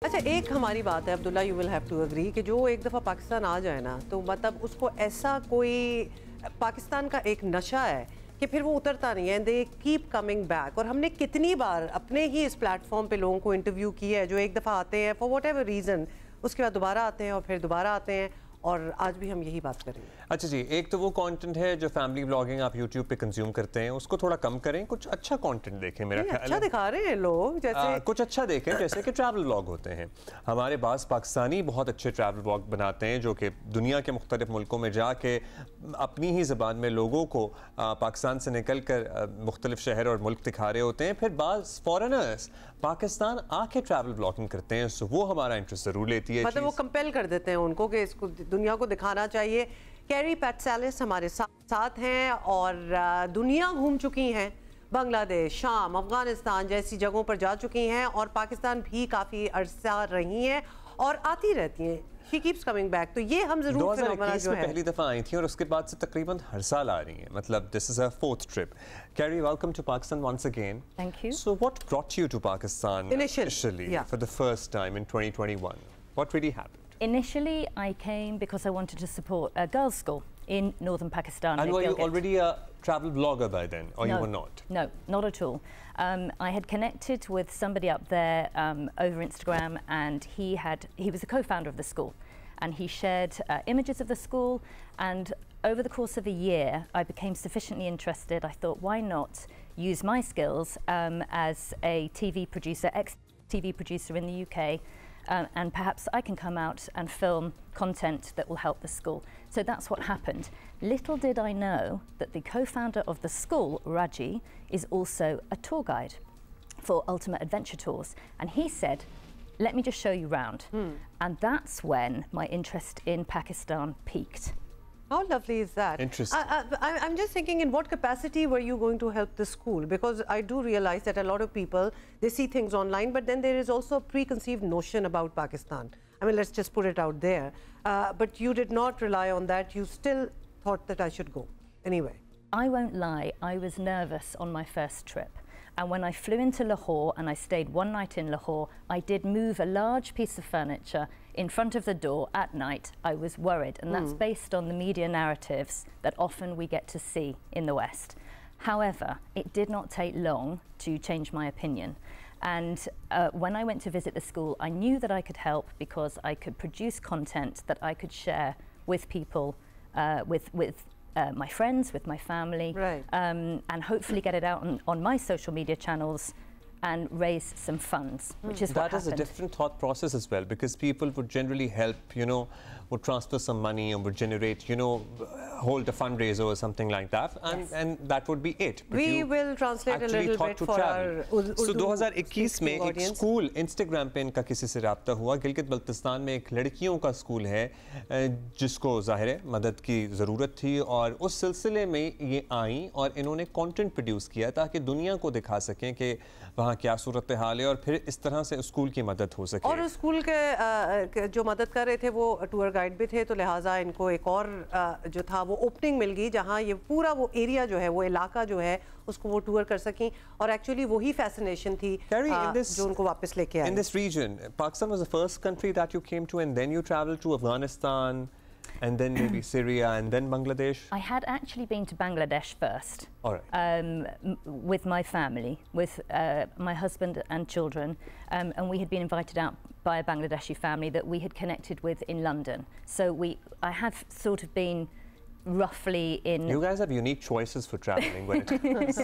अच्छा, एक हमारी बात है Abdullah, you will have to agree कि जो एक दफ़ा पाकिस्तान आ जाए ना, तो मतलब उसको ऐसा कोई पाकिस्तान का एक नशा है कि फिर वो उतरता नहीं है। They keep coming back. और हमने कितनी बार अपने ही इस प्लेटफॉर्म पे लोगों को इंटरव्यू किया है जो एक दफ़ा आते हैं फॉर वट एवर रीज़न, उसके बाद दोबारा आते हैं और फिर दोबारा आते हैं, और आज भी हम यही बात करेंगे। अच्छा जी, एक तो वो कंटेंट है जो फैमिली व्लॉगिंग आप YouTube पे कंज्यूम करते हैं, उसको थोड़ा कम करें, कुछ अच्छा कंटेंट देखें। मेरा ख्याल अच्छा दिखा रहे हैं लोग, जैसे कुछ अच्छा देखें, जैसे कि ट्रैवल व्लॉग होते हैं। हमारे पास पाकिस्तानी बहुत अच्छे ट्रैवल व्लॉग बनाते हैं जो कि दुनिया के मुख्तलिफ मुल्कों में जाके अपनी ही ज़बान में लोगों को पाकिस्तान से निकल कर मुख्तलिफ शहर और मुल्क दिखा रहे होते हैं। फिर बाज़ फॉरेनर्स पाकिस्तान आके ट्रैवल व्लॉगिंग करते हैं, सो वो हमारा इंटरेस्ट ज़रूर लेती है। मतलब वो कंपेल कर देते हैं उनको कि इसको दुनिया को दिखाना चाहिए। कैरी पैटसेलिस हमारे साथ हैं और दुनिया घूम चुकी हैं, बांग्लादेश, शाम, अफगानिस्तान जैसी जगहों पर जा चुकी हैं और पाकिस्तान भी काफ़ी अरसा रही हैं और आती रहती हैं। She keeps coming back। तो ये हम जरूर 2021 में पहली दफ़ा आई थी और उसके बाद से तकरीबन हर साल आ रही हैं। मतलब this is her 4th trip। Carrie, welcome to Pakistan once again। Thank you। So what brought you to Pakistan initially for the first time in 2021? What really happened? Initially, I came because I wanted to support a girls' school in northern Pakistan. And were you already a travel blogger by then, or you were not? No, not at all. I had connected with somebody up there over Instagram, and he was a co-founder of the school, and he shared images of the school. And over the course of a year, I became sufficiently interested. I thought, why not use my skills as a TV producer, ex-TV producer in the UK. And perhaps I can come out and film content that will help the school. So that's what happened. Little did I know that the co-founder of the school, Raji, is also a tour guide for Ultimate Adventure Tours. And he said, let me just show you round. And that's when my interest in Pakistan peaked. How lovely is that? Interesting. I'm just thinking, in what capacity were you going to help the school? Because I do realize that a lot of people, they see things online, but then there is also a preconceived notion about Pakistan. I mean, let's just put it out there. But you did not rely on that. You still thought that I should go anyway. I won't lie, I was nervous on my first trip. And when I flew into Lahore and I stayed one night in Lahore, I did move a large piece of furniture in front of the door at night. I was worried, and that's based on the media narratives that often we get to see in the West. However, it did not take long to change my opinion. And when I went to visit the school, I knew that I could help because I could produce content that I could share with people, with my friends, with my family, and hopefully get it out on my social media channels and raise some funds, which is what happened. That is a different thought process as well, because people would generally help, you know, would transfer some money and would generate, you know, hold a fundraiser or something like that, and that would be it. But we will translate a little bit for our So 2021 में एक school Instagram पे इनका किसी से राब्ता हुआ। गिलगित बल्तिस्तान में एक लड़कियों का स्कूल है जिसको ज़ाहिर है मदद की ज़रूरत थी, और उस सिलसिले में ये आई और इन्होंने कंटेंट प्रोड्यूस किया ताकि दुनिया को दिखा सकें कि वहाँ क्या सूरत हाल है और फिर इस तरह से स्कूल की मदद हो सके। और स्कूल के जो मदद कर रहे थे वो टूर गाइड भी थे, तो लिहाजा इनको एक और जो था वो ओपनिंग मिल गई जहाँ ये पूरा वो एरिया जो है, वो इलाका जो है, उसको वो टूर कर सकें। और एक्चुअली वही फैसिनेशन थी जो उनको वापस लेके आई। In this region, Pakistan was the first country that you came to, and then you traveled to Afghanistan, and then maybe Syria, and then Bangladesh? I had actually been to Bangladesh first. All right. With my family, with my husband and children, and we had been invited out by a Bangladeshi family that we had connected with in London. So I have sort of been roughly in... You guys have unique choices for traveling when it comes.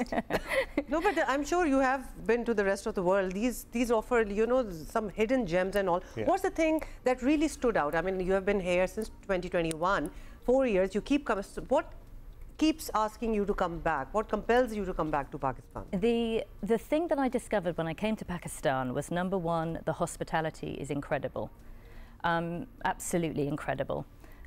No, but I'm sure you have been to the rest of the world. These offer, you know, some hidden gems and all. Yeah. What's the thing that really stood out? I mean, you have been here since 2021, 4 years. You keep coming. What keeps asking you to come back? What compels you to come back to Pakistan? The thing that I discovered when I came to Pakistan was, number one, the hospitality is incredible. Absolutely incredible.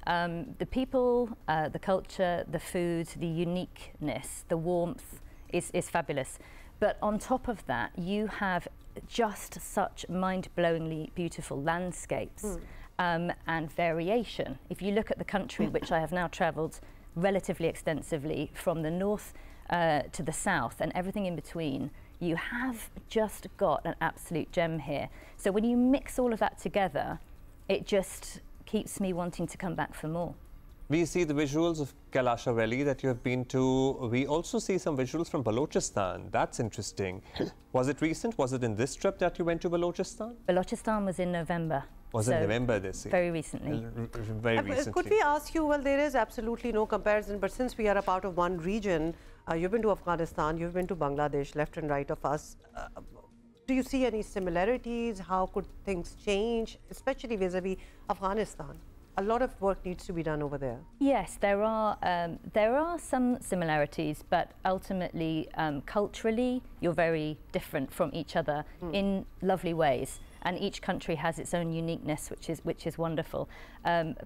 The people, the culture, the food, the uniqueness, the warmth is fabulous. But on top of that, you have just such mind-blowingly beautiful landscapes and variation. If you look at the country, which I have now travelled relatively extensively from the north to the south and everything in between, you have just got an absolute gem here. So when you mix all of that together, it just keeps me wanting to come back for more. We see the visuals of Kailasha Valley that you have been to. We also see some visuals from Balochistan. That's interesting. Was it recent? Was it in this trip that you went to Balochistan? Balochistan was in November. Was in November this year? Very recently. Very recently. Could we ask you, well, there is absolutely no comparison, but since we are a part of one region, you've been to Afghanistan, you've been to Bangladesh, left and right of us. Do you see any similarities? How could things change, especially vis-a-vis Afghanistan? A lot of work needs to be done over there. Yes, there are some similarities, but ultimately, culturally, you're very different from each other in lovely ways. And each country has its own uniqueness, which is wonderful.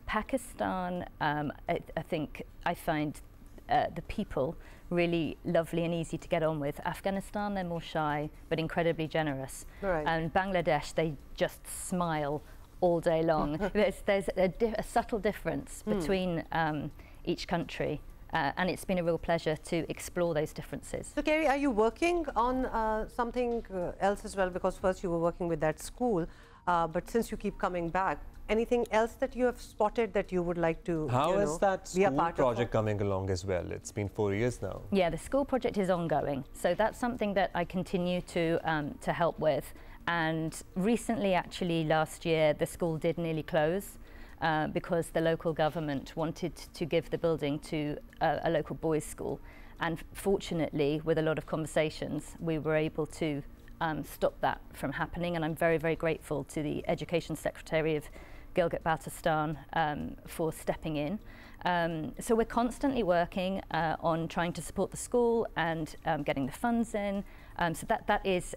Pakistan, I think I find the people really lovely and easy to get on with. Afghanistan, they're more shy, but incredibly generous. Right. And Bangladesh, they just smile all day long. there's a subtle difference between each country, and it's been a real pleasure to explore those differences. So, Kerry, are you working on something else as well? Because first you were working with that school, but since you keep coming back, anything else that you have spotted that you would like to How is that school project of? coming along as well? It's been 4 years now. Yeah, the school project is ongoing. So that's something that I continue to help with. And recently, actually, last year, the school did nearly close because the local government wanted to give the building to a local boys' school. And fortunately, with a lot of conversations, we were able to stop that from happening. And I'm very, very grateful to the Education Secretary of Gilgit-Baltistan for stepping in. So we're constantly working on trying to support the school and getting the funds in. So that is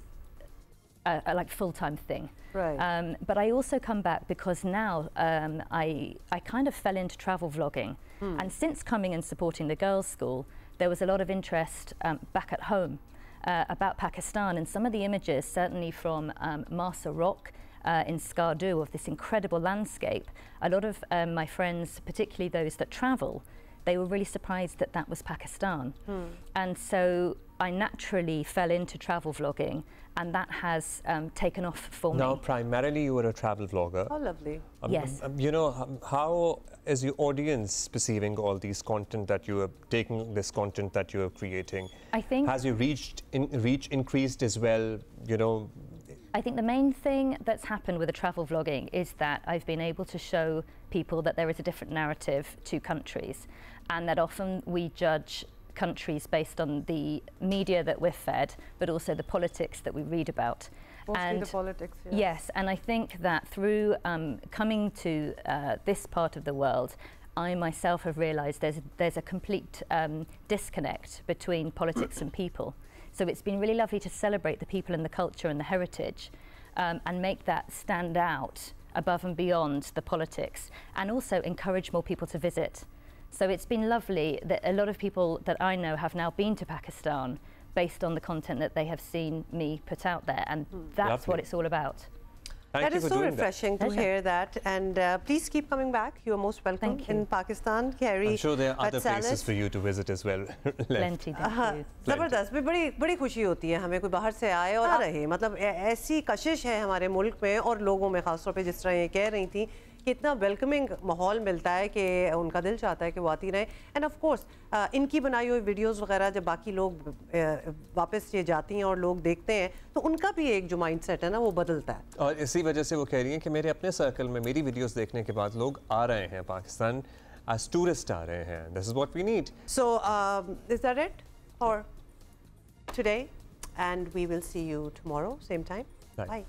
a like full-time thing. Right. But I also come back because now I kind of fell into travel vlogging. And since coming and supporting the girls' school, there was a lot of interest back at home about Pakistan, and some of the images, certainly from Marsa Rock in Skardu, of this incredible landscape, a lot of my friends, particularly those that travel, they were really surprised that that was Pakistan. And so I naturally fell into travel vlogging, and that has taken off for me. Now, primarily you were a travel vlogger. Oh, lovely. Yes. You know, how is your audience perceiving all these content that you are taking, this content that you are creating? I think... Has your reach increased as well, you know? I think the main thing that's happened with the travel vlogging is that I've been able to show people that there is a different narrative to countries, and that often we judge countries based on the media that we're fed, but also the politics that we read about. Mostly the politics, yes. Yes, and I think that through coming to this part of the world, I myself have realised there's a complete disconnect between politics and people. So it's been really lovely to celebrate the people and the culture and the heritage, and make that stand out above and beyond the politics, and also encourage more people to visit. So it's been lovely that a lot of people that I know have now been to Pakistan based on the content that they have seen me put out there, and that's what it's all about. That is so refreshing to hear that, and please keep coming back. You are most welcome in Pakistan, Kerry. I'm sure there are other places for you to visit as well. Plenty, thank you. ज़बरदस्त, बड़ी खुशी होती है हमें कोई बाहर से आए और आ रहे, मतलब ऐसी कशिश है हमारे मुल्क में और लोगों में, खासतौर पे जिस तरह ये कह रही थी कि इतना वेलकमिंग माहौल मिलता है कि उनका दिल चाहता है कि वो आती रहें. एंड ऑफ कोर्स इनकी बनाई हुई वीडियोस वगैरह जब बाकी लोग वापस ये जाती हैं और लोग देखते हैं तो उनका भी एक जो माइंडसेट है ना वो बदलता है. और इसी वजह से वो कह रही हैं कि मेरे अपने सर्कल में मेरी वीडियोस देखने के बाद लोग आ रहे हैं पाकिस्तान, as tourists आ रहे हैं. This is what we need. So is that it for today? And we will see you tomorrow, same time. Bye.